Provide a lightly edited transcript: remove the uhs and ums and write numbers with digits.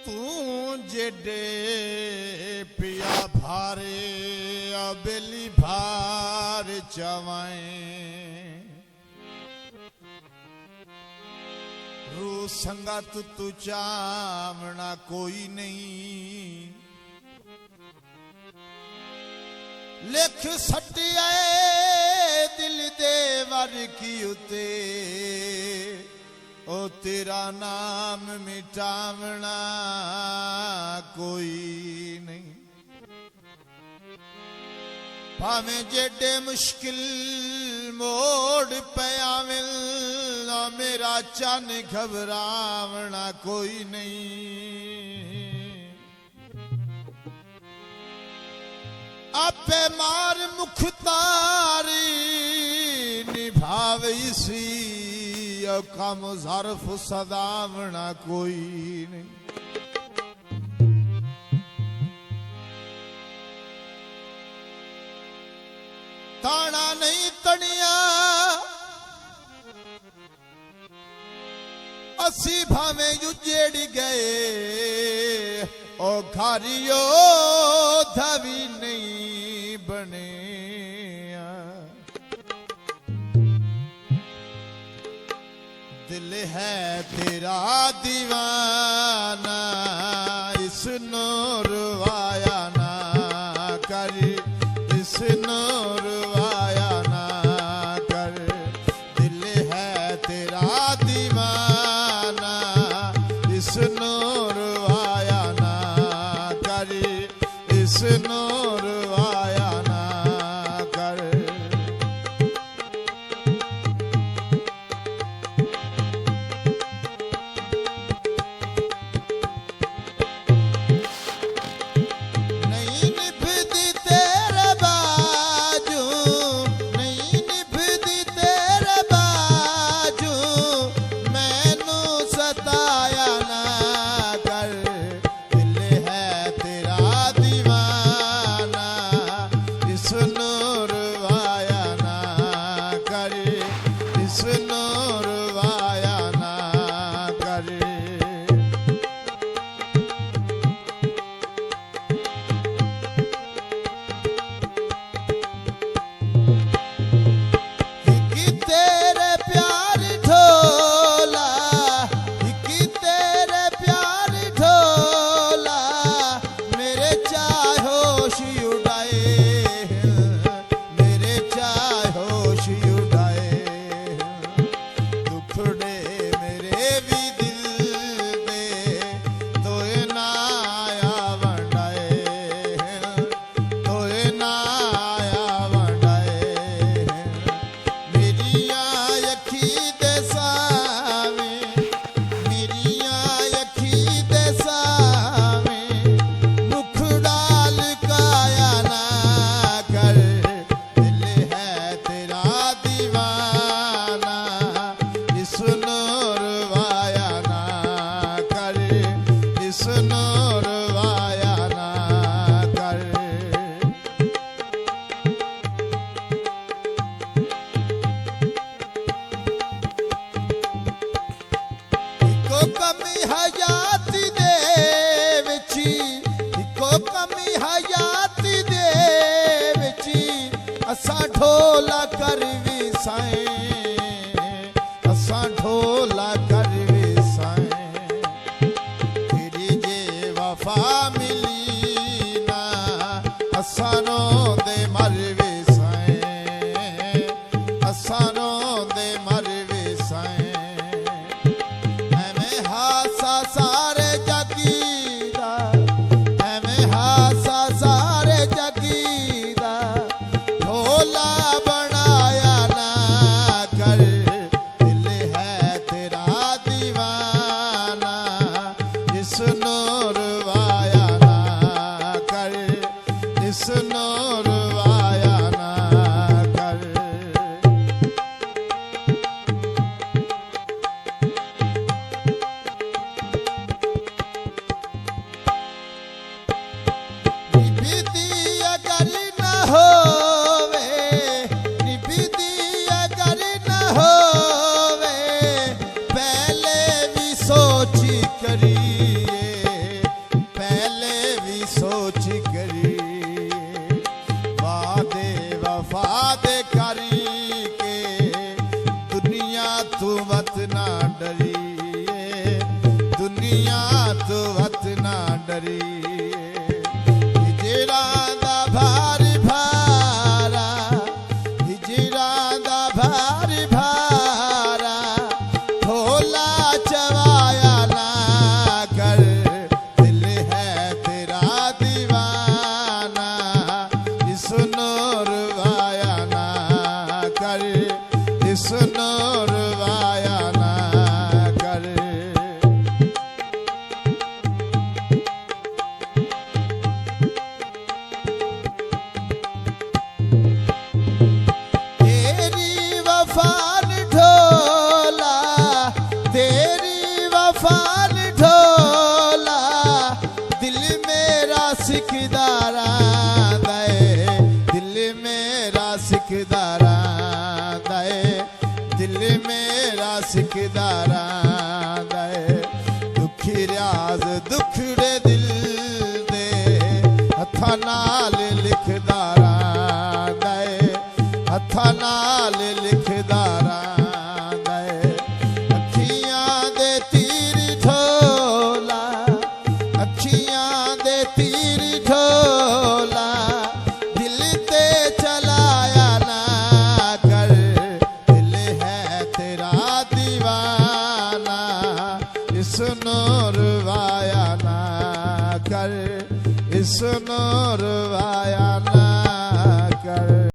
तू जेडे पिया भारे बेली भार चवाए रू संगत तू चावना कोई नहीं लिख सटिया दिल दे वर की उते ओ तेरा नाम मिटावना कोई नहीं भावे जेडे मुश्किल मोड़ पयाविल मेरा चन घबरावना कोई नहीं आपे मार मुख्तारी निभावे सी कम ज़र्फ सदावना कोई नहीं ताना नहीं तनिया असी भावे उजेड़ गए ओ घरियो धवी नहीं बने दिल है तेरा दीवाना इस नूर वाया ना कर इस नूर वाया ना कर दिल है तेरा दीवाना इस नूर वाया ना कर इस नूर वाया ना कर ढोला कर वी साए असा ढोला कर वी साए तेरी जे वफा मिली ना असा रो दे मर वी साए असा रो दे मर वी साए एवें हासा सारे जगी दा एवें हासा सारे जगी करिए हिजरां दा भारी भारा हिजरां दा भारी भारा ढोला चवाया ना कर दिल है तेरा दीवाना इसनो रुवाया ना कर इसनो रुवाया ना कर तेरी वफान ढोला तेरी वफान ढोला दिल मेरा सिकदारा दे दिल मेरा सिकदारा दे दिल मेरा सिकदारा दे दुखी रियाज दुखड़े दिल दे हथा नाल लिखदारा दे हथा नाल लिखदारा दे अखियां दे तीर ढोला अखियां दे तीर ढोला दिल ते चलाया ना कर दिल है तेरा दीवाना इसनो रुवाया ना कर इसनो